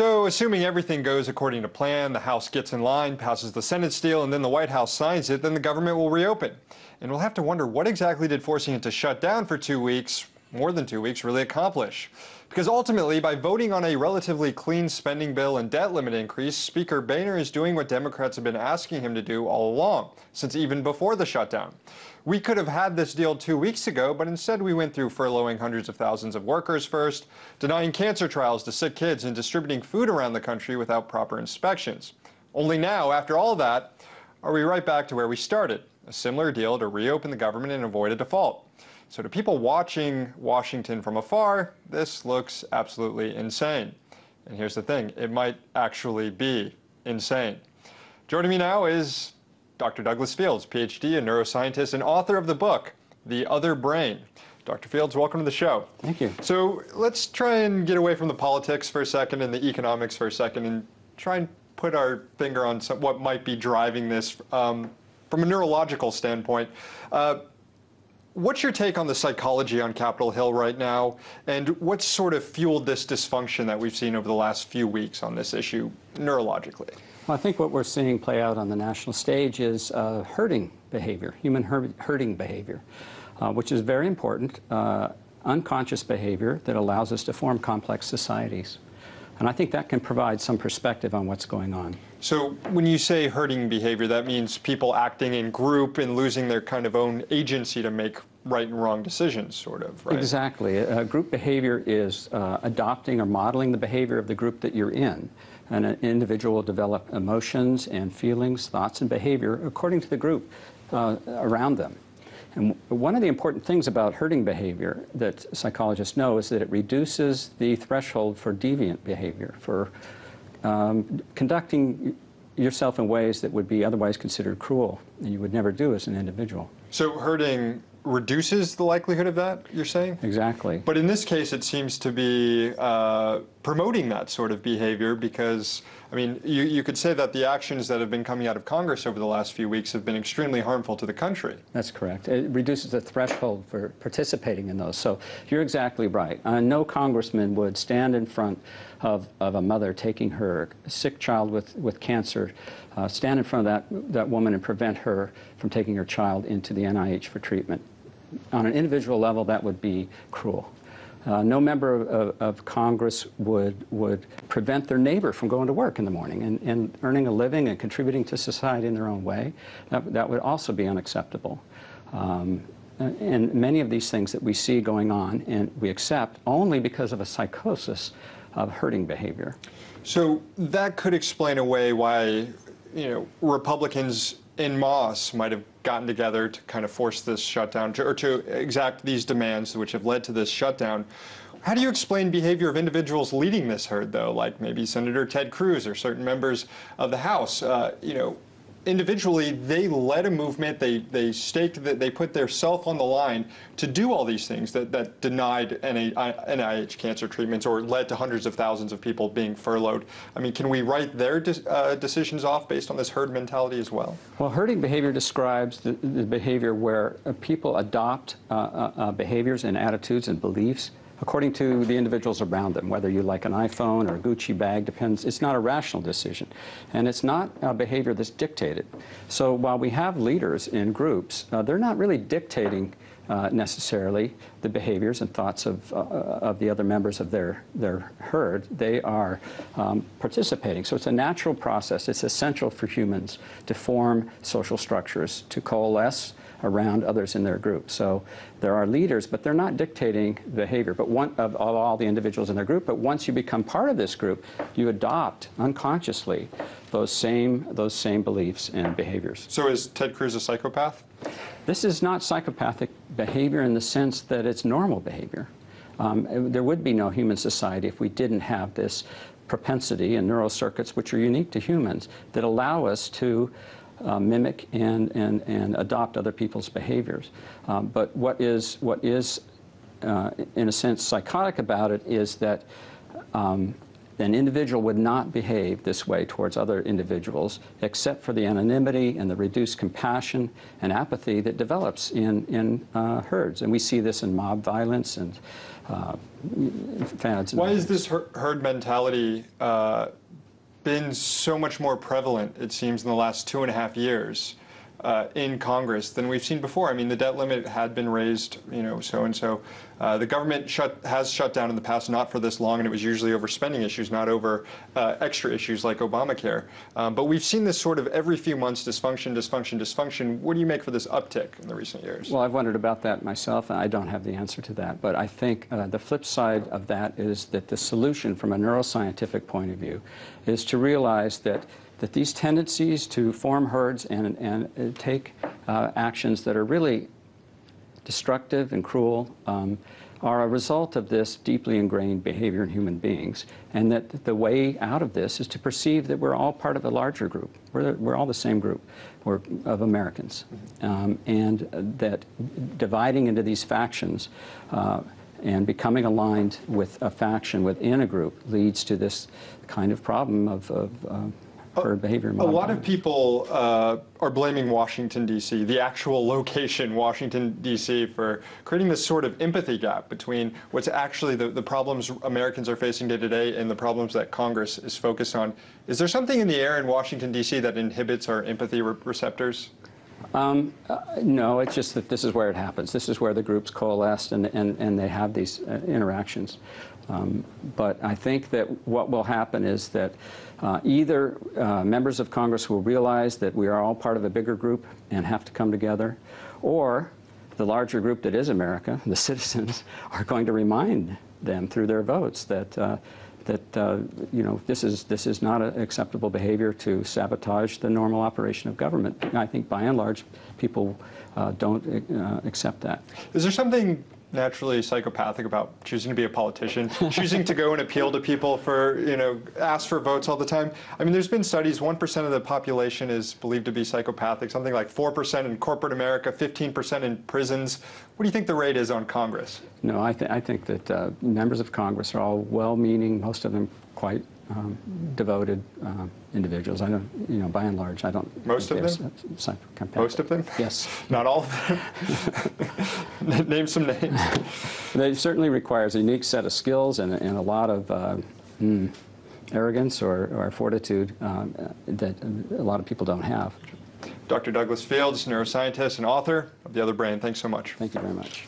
So, assuming everything goes according to plan, the House gets in line, passes the Senate deal, and then the White House signs it, then the government will reopen. And we'll have to wonder, what exactly did forcing it to shut down for 2 weeks, more than 2 weeks, really accomplish? Because ultimately, by voting on a relatively clean spending bill and debt limit increase, Speaker Boehner is doing what Democrats have been asking him to do all along, since even before the shutdown. We could have had this deal 2 weeks ago, but instead we went through furloughing hundreds of thousands of workers first, denying cancer trials to sick kids, and distributing food around the country without proper inspections. Only now, after all that, are we right back to where we started, a similar deal to reopen the government and avoid a default. So to people watching Washington from afar, this looks absolutely insane. And here's the thing, it might actually be insane. Joining me now is Dr. Douglas Fields, PhD, a neuroscientist and author of the book, The Other Brain. Dr. Fields, welcome to the show. Thank you. So let's try and get away from the politics for a second and the economics for a second and try and put our finger on what might be driving this from a neurological standpoint. What's your take on the psychology on Capitol Hill right now, and what sort of fueled this dysfunction that we've seen over the last few weeks on this issue neurologically? Well, I think what we're seeing play out on the national stage is herding behavior, human herding behavior, which is very important, unconscious behavior that allows us to form complex societies. And I think that can provide some perspective on what's going on. So when you say herding behavior, that means people acting in group and losing their kind of own agency to make right and wrong decisions, sort of, right? Exactly. Group behavior is adopting or modeling the behavior of the group that you're in. And an individual will develop emotions and feelings, thoughts and behavior according to the group around them. And one of the important things about herding behavior that psychologists know is that it reduces the threshold for deviant behavior, for conducting yourself in ways that would be otherwise considered cruel and you would never do as an individual. So herding reduces the likelihood of that, you're saying? Exactly. But in this case, it seems to be promoting that sort of behavior because, I mean, you could say that the actions that have been coming out of Congress over the last few weeks have been extremely harmful to the country. That's correct. It reduces the threshold for participating in those. So you're exactly right. No congressman would stand in front of a mother taking her sick child with cancer, stand in front of that woman and prevent her from taking her child into the NIH for treatment. On an individual level, that would be cruel. No member of Congress would prevent their neighbor from going to work in the morning and earning a living and contributing to society in their own way. That would also be unacceptable. And many of these things that we see going on and we accept only because of a psychosis of herding behavior. So that could explain away why, Republicans en masse might have gotten together to kind of force this shutdown, or to exact these demands which have led to this shutdown. How do you explain behavior of individuals leading this herd, though, like maybe Senator Ted Cruz or certain members of the House? Individually, they led a movement, they staked that, they put their self on the line to do all these things that denied NIH cancer treatments or led to hundreds of thousands of people being furloughed. I mean, can we write their decisions off based on this herd mentality as well? Well, herding behavior describes the behavior where people adopt behaviors and attitudes and beliefs according to the individuals around them, whether you like an iPhone or a Gucci bag, depends. It's not a rational decision. And it's not a behavior that's dictated. So while we have leaders in groups, they're not really dictating necessarily the behaviors and thoughts of the other members of their herd. They are participating. So it's a natural process. It's essential for humans to form social structures, to coalesce around others in their group. So there are leaders, but they're not dictating behavior of all the individuals in their group. But once you become part of this group, you adopt unconsciously those same beliefs and behaviors. So is Ted Cruz a psychopath? This is not psychopathic behavior in the sense that it's normal behavior. There would be no human society if we didn't have this propensity and neural circuits which are unique to humans that allow us to mimic and adopt other people's behaviors. But what is in a sense psychotic about it is that an individual would not behave this way towards other individuals except for the anonymity and the reduced compassion and apathy that develops in herds. And we see this in mob violence and fads. Why has this herd mentality been so much more prevalent, it seems, in the last 2.5 years in Congress than we've seen before? I mean, the debt limit had been raised, so. The government has shut down in the past, not for this long, and it was usually over spending issues, not over extra issues like Obamacare. But we've seen this sort of every few months, dysfunction. What do you make for this uptick in the recent years? Well, I've wondered about that myself, and I don't have the answer to that. But I think the flip side of that is that the solution from a neuroscientific point of view is to realize that these tendencies to form herds and take actions that are really destructive and cruel are a result of this deeply ingrained behavior in human beings, and that the way out of this is to perceive that we're all part of a larger group. We're all the same group of Americans, and that dividing into these factions and becoming aligned with a faction within a group leads to this kind of problem of herd behavior. A lot of people are blaming Washington, D.C., the actual location, Washington, D.C., for creating this sort of empathy gap between what's actually the problems Americans are facing day to day and the problems that Congress is focused on. Is there something in the air in Washington, D.C. that inhibits our empathy receptors? No, it's just that this is where it happens. This is where the groups coalesce and they have these interactions. But I think that what will happen is that either members of Congress will realize that we are all part of a bigger group and have to come together, or the larger group that is America, the citizens, are going to remind them through their votes that this is not an acceptable behavior to sabotage the normal operation of government. I think by and large people don't accept that. Is there something naturally psychopathic about choosing to be a politician, choosing to go and appeal to people for, ask for votes all the time? I mean, there's been studies, 1% of the population is believed to be psychopathic, something like 4% in corporate America, 15% in prisons. What do you think the rate is on Congress? No, I think that members of Congress are all well-meaning, most of them quite devoted individuals. I don't, by and large, I don't. Most of them? Most of them? Yes. Not all of them? Name some names. They certainly requires a unique set of skills and a lot of arrogance or fortitude that a lot of people don't have. Dr. Douglas Fields, neuroscientist and author of The Other Brain. Thanks so much. Thank you very much.